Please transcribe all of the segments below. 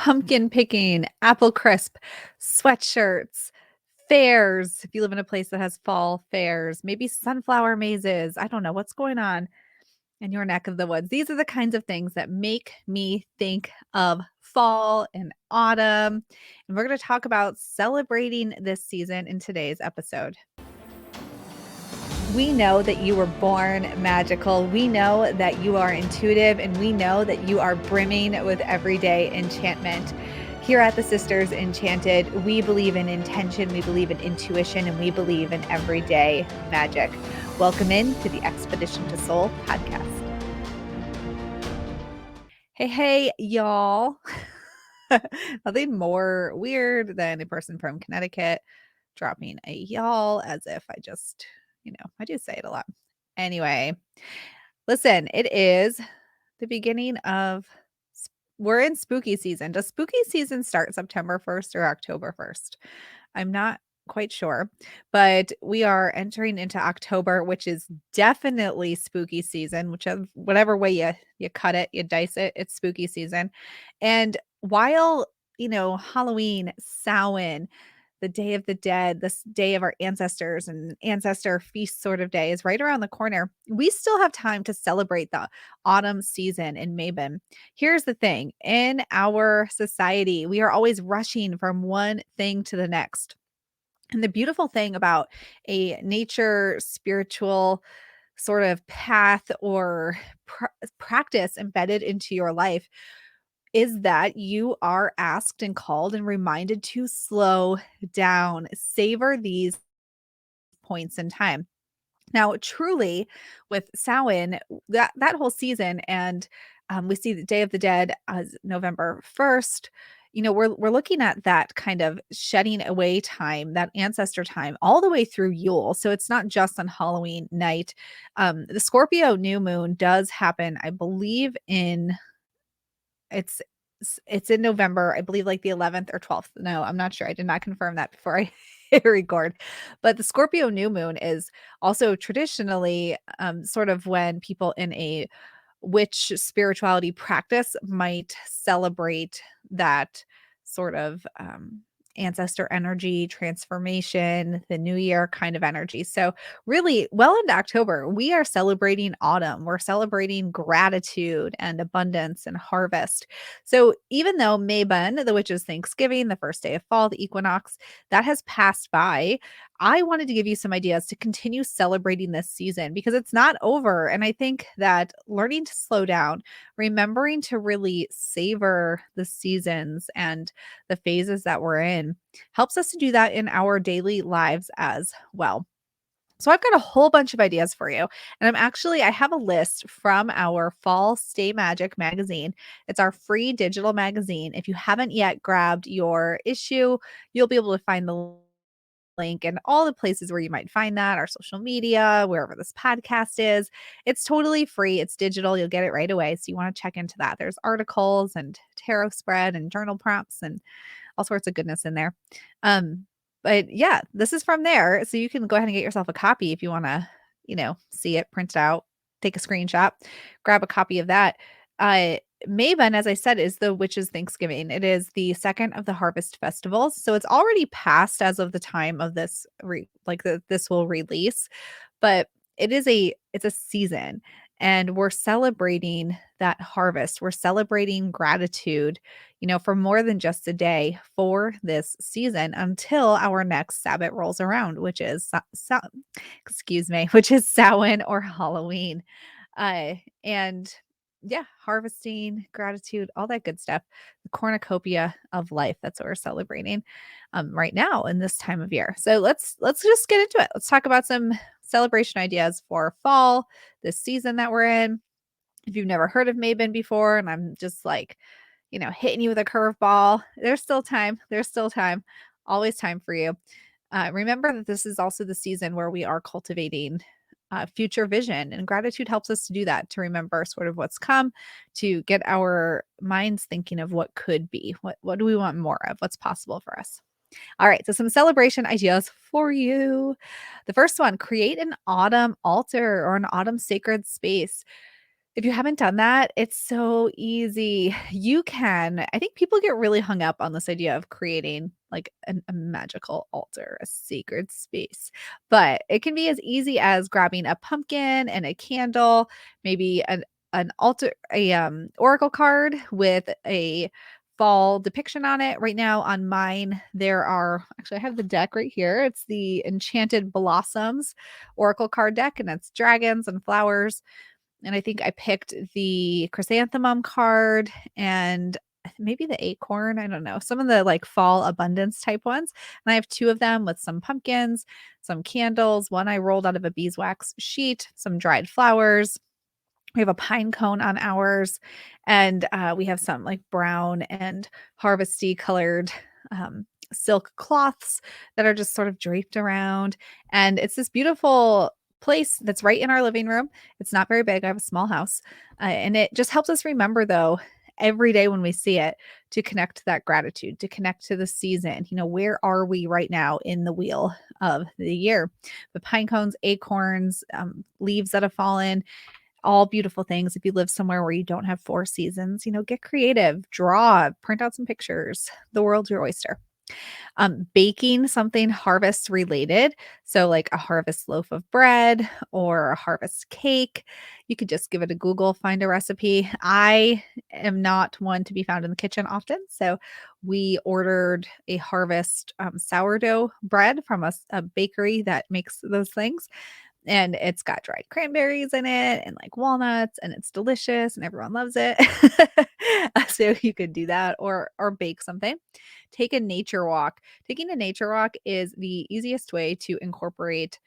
pumpkin picking, apple crisp, sweatshirts, fairs. If you live in a place that has fall fairs, maybe sunflower mazes. I don't know what's going on in your neck of the woods. These are the kinds of things that make me think of fall and autumn. And we're going to talk about celebrating this season in today's episode. We know that you were born magical. We know that you are intuitive, and we know that you are brimming with everyday enchantment. Here at the Sisters Enchanted, we believe in intention, we believe in intuition, and we believe in everyday magic. Welcome in to the Expedition to Soul podcast. Hey, y'all. Nothing more weird than a person from Connecticut dropping a y'all as if I just, I do say it a lot. Anyway, listen, it is the beginning of, we're in spooky season. Does spooky season start September 1st or October 1st? I'm not quite sure, but we are entering into October, which is definitely spooky season, whatever way you cut it, you dice it, it's spooky season. And while, Halloween, Samhain, the Day of the Dead, this day of our ancestors and ancestor feast sort of day is right around the corner, we still have time to celebrate the autumn season in Mabon. Here's the thing. In our society, we are always rushing from one thing to the next. And the beautiful thing about a nature spiritual sort of path or practice embedded into your life is that you are asked and called and reminded to slow down, savor these points in time. Now, truly, with Samhain, that whole season, and we see the Day of the Dead as November 1st. We're looking at that kind of shedding away time, that ancestor time, all the way through Yule. So it's not just on Halloween night. The Scorpio new moon does happen, I believe, it's it's in November, I believe, like the 11th or 12th. No, I'm not sure. I did not confirm that before I hit record. But the Scorpio new moon is also traditionally sort of when people in a witch spirituality practice might celebrate that sort of ancestor energy, transformation, the new year kind of energy. So, really, well into October, we are celebrating autumn. We're celebrating gratitude and abundance and harvest. So, even though Mabon, the witch's Thanksgiving, the first day of fall, the equinox, that has passed by, I wanted to give you some ideas to continue celebrating this season because it's not over. And I think that learning to slow down, remembering to really savor the seasons and the phases that we're in helps us to do that in our daily lives as well. So I've got a whole bunch of ideas for you. And I have a list from our Fall Stay Magic magazine. It's our free digital magazine. If you haven't yet grabbed your issue, you'll be able to find the link and all the places where you might find that, our social media, wherever this podcast is. It's totally free. It's digital. You'll get it right away. So you want to check into that. There's articles and tarot spread and journal prompts and all sorts of goodness in there. But yeah, this is from there. So you can go ahead and get yourself a copy if you want to, see it, print it out, take a screenshot, grab a copy of that. Mabon, as I said, is the witch's Thanksgiving. It is the second of the harvest festivals. So it's already passed as of the time of this, this will release, but it's a season and we're celebrating that harvest. We're celebrating gratitude, for more than just a day for this season until our next Sabbath rolls around, which is, which is Samhain or Halloween. And yeah, harvesting, gratitude, all that good stuff. The cornucopia of life. That's what we're celebrating right now in this time of year. So let's just get into it. Let's talk about some celebration ideas for fall, this season that we're in. If you've never heard of Mabon before, and I'm just like, hitting you with a curveball, there's still time. There's still time. Always time for you. Remember that this is also the season where we are cultivating future vision, and gratitude helps us to do that, to remember sort of what's come, to get our minds thinking of what could be, what do we want more of, what's possible for us. All right, so some celebration ideas for you. The first one, create an autumn altar or an autumn sacred space. If you haven't done that, it's so easy. You can I think people get really hung up on this idea of creating like a magical altar, a sacred space. But it can be as easy as grabbing a pumpkin and a candle, maybe an altar a oracle card with a fall depiction on it. Right now on mine, there are actually I have the deck right here. It's the Enchanted Blossoms Oracle card deck, and it's dragons and flowers, and I think I picked the chrysanthemum card and maybe the acorn, I don't know, some of the like fall abundance type ones. And I have two of them with some pumpkins, some candles, one I rolled out of a beeswax sheet, some dried flowers. We have a pine cone on ours, and we have some like brown and harvesty colored silk cloths that are just sort of draped around. And it's this beautiful place that's right in our living room. It's not very big. I have a small house. And it just helps us remember, though, every day when we see it, to connect to that gratitude, to connect to the season. Where are we right now in the wheel of the year? The pine cones, acorns, leaves that have fallen, all beautiful things. If you live somewhere where you don't have four seasons, get creative, draw, print out some pictures. The world's your oyster. Baking something harvest related. So, like a harvest loaf of bread or a harvest cake. You could just give it a Google, find a recipe. I am not one to be found in the kitchen often. So, we ordered a harvest sourdough bread from a bakery that makes those things, and it's got dried cranberries in it and like walnuts, and it's delicious and everyone loves it. So you could do that or bake something. Take a nature walk. Taking a nature walk is the easiest way to incorporate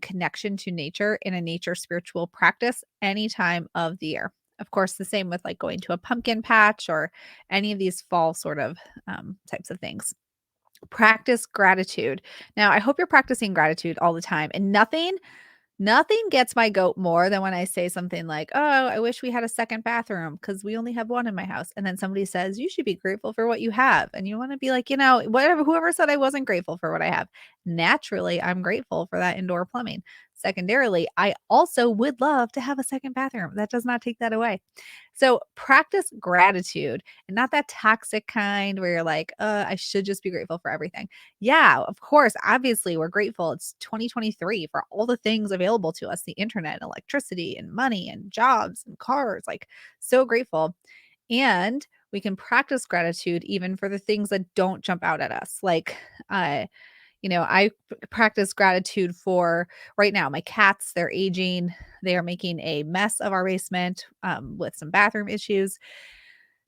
connection to nature in a nature spiritual practice any time of the year. Of course, the same with like going to a pumpkin patch or any of these fall sort of types of things. Practice gratitude. Now, I hope you're practicing gratitude all the time, and nothing gets my goat more than when I say something like, "Oh, I wish we had a second bathroom because we only have one in my house." And then somebody says, "You should be grateful for what you have." And you want to be like, whatever, whoever said I wasn't grateful for what I have. Naturally, I'm grateful for that indoor plumbing. Secondarily, I also would love to have a second bathroom. That does not take that away. So practice gratitude, and not that toxic kind where you're like, I should just be grateful for everything. Yeah, of course. Obviously, we're grateful. It's 2023 for all the things available to us, the internet, electricity, and money, and jobs, and cars. Like, so grateful. And we can practice gratitude even for the things that don't jump out at us. Like, I practice gratitude for right now. My cats, they're aging. They are making a mess of our basement with some bathroom issues,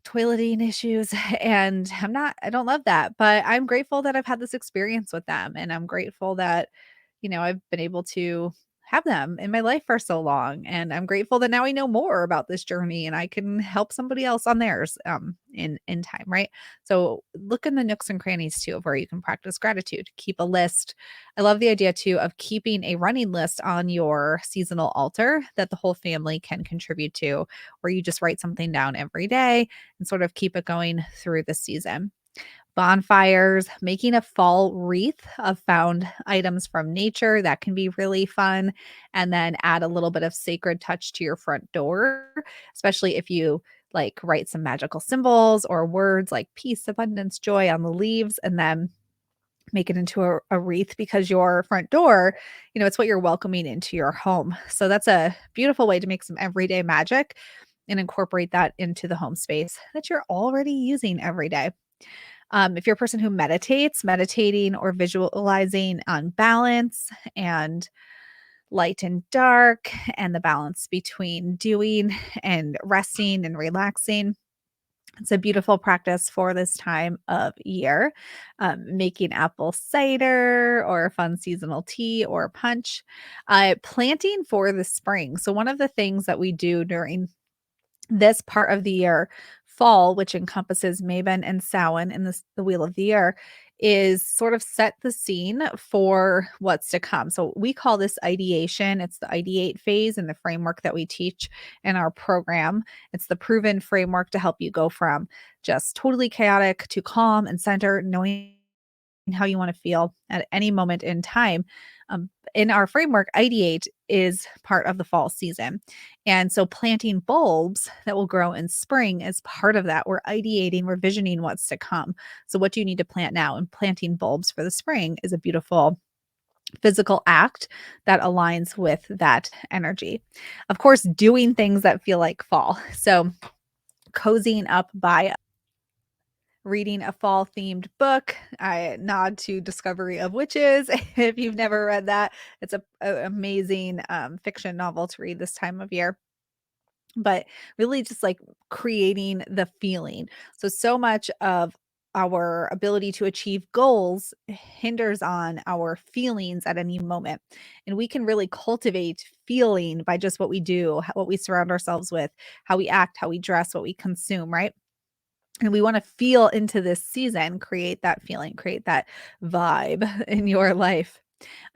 toileting issues. And I don't love that, but I'm grateful that I've had this experience with them. And I'm grateful that, I've been able to have them in my life for so long. And I'm grateful that now I know more about this journey and I can help somebody else on theirs in time, right? So look in the nooks and crannies too of where you can practice gratitude. Keep a list. I love the idea too of keeping a running list on your seasonal altar that the whole family can contribute to, where you just write something down every day and sort of keep it going through the season. Bonfires, making a fall wreath of found items from nature, that can be really fun. And then add a little bit of sacred touch to your front door, especially if you like write some magical symbols or words like peace, abundance, joy on the leaves, and then make it into a wreath, because your front door, it's what you're welcoming into your home. So that's a beautiful way to make some everyday magic and incorporate that into the home space that you're already using every day. If you're a person who meditating or visualizing on balance and light and dark, and the balance between doing and resting and relaxing, it's a beautiful practice for this time of year. Making apple cider or a fun seasonal tea or punch. Planting for the spring. So, one of the things that we do during this part of the year, fall, which encompasses Mabon and Samhain in the wheel of the year, is sort of set the scene for what's to come. So we call this ideation. It's the ideate phase in the framework that we teach in our program. It's the proven framework to help you go from just totally chaotic to calm and center, knowing how you want to feel at any moment in time. In our framework, ideate is part of the fall season. And so planting bulbs that will grow in spring is part of that. We're ideating, we're visioning what's to come. So, what do you need to plant now? And planting bulbs for the spring is a beautiful physical act that aligns with that energy. Of course, doing things that feel like fall. So, cozying up by reading a fall themed book. I nod to Discovery of Witches. If you've never read that, it's a amazing fiction novel to read this time of year. But really just like creating the feeling. So much of our ability to achieve goals hinders on our feelings at any moment. And we can really cultivate feeling by just what we do, what we surround ourselves with, how we act, how we dress, what we consume, right? And we want to feel into this season, create that feeling, create that vibe in your life.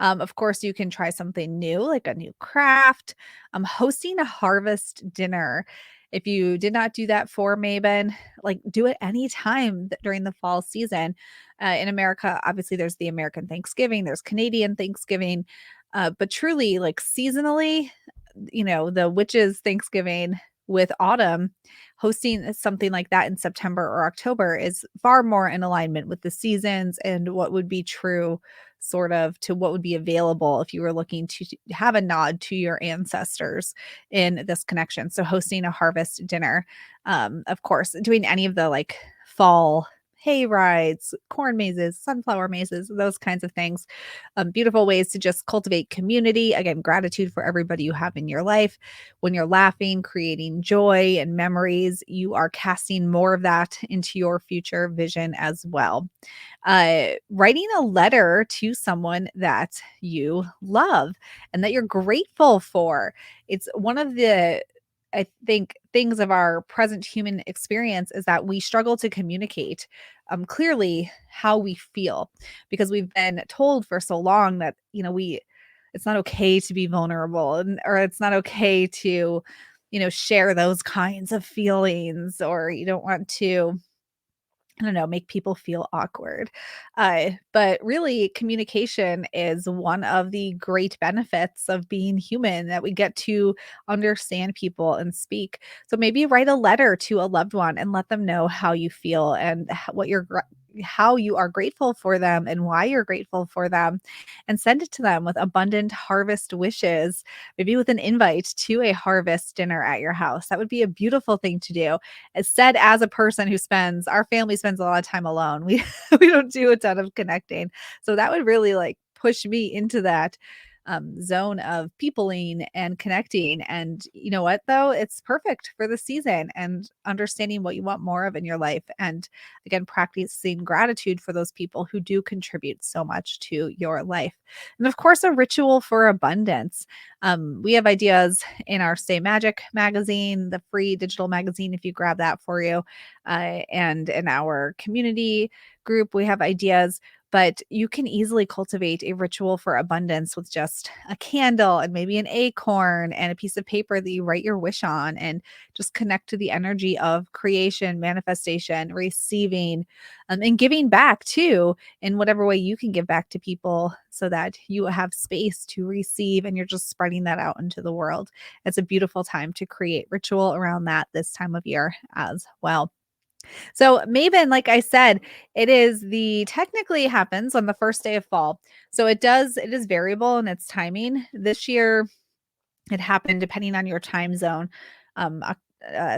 Of course, you can try something new, like a new craft, hosting a harvest dinner. If you did not do that for Mabon, like do it anytime during the fall season. In America, obviously, there's the American Thanksgiving, there's Canadian Thanksgiving, but truly, like seasonally, the witches' Thanksgiving with autumn, hosting something like that in September or October is far more in alignment with the seasons and what would be true sort of to what would be available if you were looking to have a nod to your ancestors in this connection. So hosting a harvest dinner, of course, doing any of the like fall hay rides, corn mazes, sunflower mazes, those kinds of things. Beautiful ways to just cultivate community. Again, gratitude for everybody you have in your life. When you're laughing, creating joy and memories, you are casting more of that into your future vision as well. Writing a letter to someone that you love and that you're grateful for. It's one of the I think things of our present human experience is that we struggle to communicate clearly how we feel because we've been told for so long that we it's not okay to be vulnerable or it's not okay to share those kinds of feelings or you don't want to I don't know, make people feel awkward. But really, communication is one of the great benefits of being human that we get to understand people and speak. So maybe write a letter to a loved one and let them know how you feel and how you are grateful for them and why you're grateful for them and send it to them with abundant harvest wishes, maybe with an invite to a harvest dinner at your house. That would be a beautiful thing to do as said as a person who spends our family spends a lot of time alone. We we don't do a ton of connecting. So that would really like push me into that zone of peopling and connecting. And you know what, though? It's perfect for the season and understanding what you want more of in your life. And again, practicing gratitude for those people who do contribute so much to your life. And of course, a ritual for abundance. We have ideas in our Stay Magic magazine, the free digital magazine, if you grab that for you. And in our community group, we have ideas but you can easily cultivate a ritual for abundance with just a candle and maybe an acorn and a piece of paper that you write your wish on and just connect to the energy of creation, manifestation, receiving, and giving back too in whatever way you can give back to people so that you have space to receive and you're just spreading that out into the world. It's a beautiful time to create ritual around that this time of year as well. So Maven, like I said, it is the technically happens on the first day of fall. So it is variable in its timing. This year it happened depending on your time zone.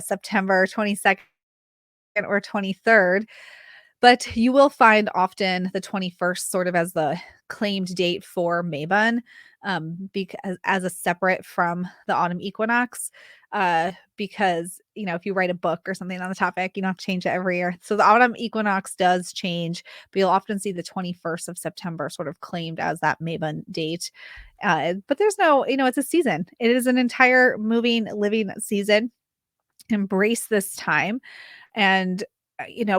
September 22nd or 23rd. But you will find often the 21st sort of as the claimed date for Mabon, because as a separate from the autumn equinox. Because if you write a book or something on the topic, you don't have to change it every year. So the autumn equinox does change, but you'll often see the 21st of September sort of claimed as that Mabon date. But there's no, it's a season. It is an entire moving, living season. Embrace this time and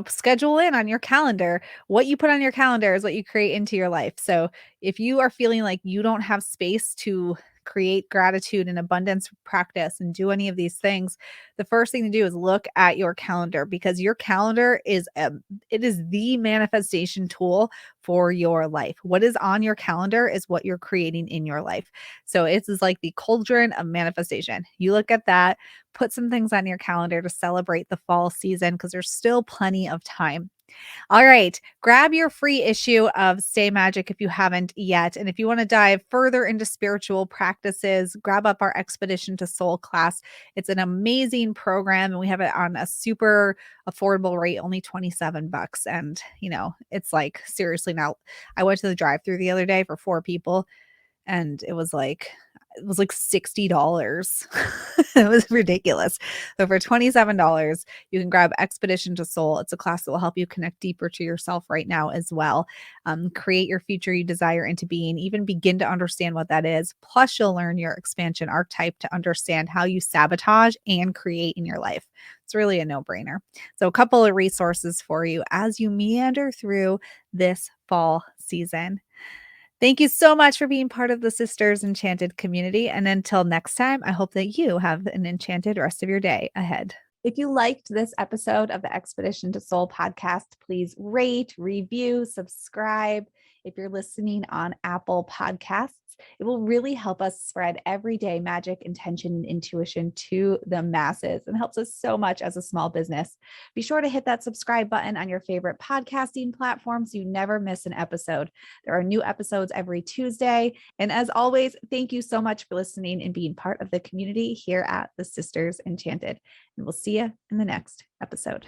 schedule in on your calendar. What you put on your calendar is what you create into your life. So if you are feeling like you don't have space to create gratitude and abundance practice and do any of these things, the first thing to do is look at your calendar, because your calendar is it is the manifestation tool for your life. What is on your calendar is what you're creating in your life. So it's is like the cauldron of manifestation. You look at that, put some things on your calendar to celebrate the fall season, because there's still plenty of time. All right. Grab your free issue of Stay Magic if you haven't yet. And if you want to dive further into spiritual practices, grab up our Expedition to Soul class. It's an amazing program and we have it on a super affordable rate, only 27 bucks. And, it's like seriously now, I went to the drive-through the other day for 4 people and it was like $60. It was ridiculous. So for $27, you can grab Expedition to Soul. It's a class that will help you connect deeper to yourself right now as well. Create your future you desire into being, even begin to understand what that is. Plus, you'll learn your expansion archetype to understand how you sabotage and create in your life. It's really a no-brainer. So a couple of resources for you as you meander through this fall season. Thank you so much for being part of the Sisters Enchanted community. And until next time, I hope that you have an enchanted rest of your day ahead. If you liked this episode of the Expedition to Soul podcast, please rate, review, subscribe. If you're listening on Apple Podcasts, it will really help us spread everyday magic, intention, and intuition to the masses and helps us so much as a small business. Be sure to hit that subscribe button on your favorite podcasting platform so you never miss an episode. There are new episodes every Tuesday. And as always, thank you so much for listening and being part of the community here at the Sisters Enchanted. And we'll see you in the next episode.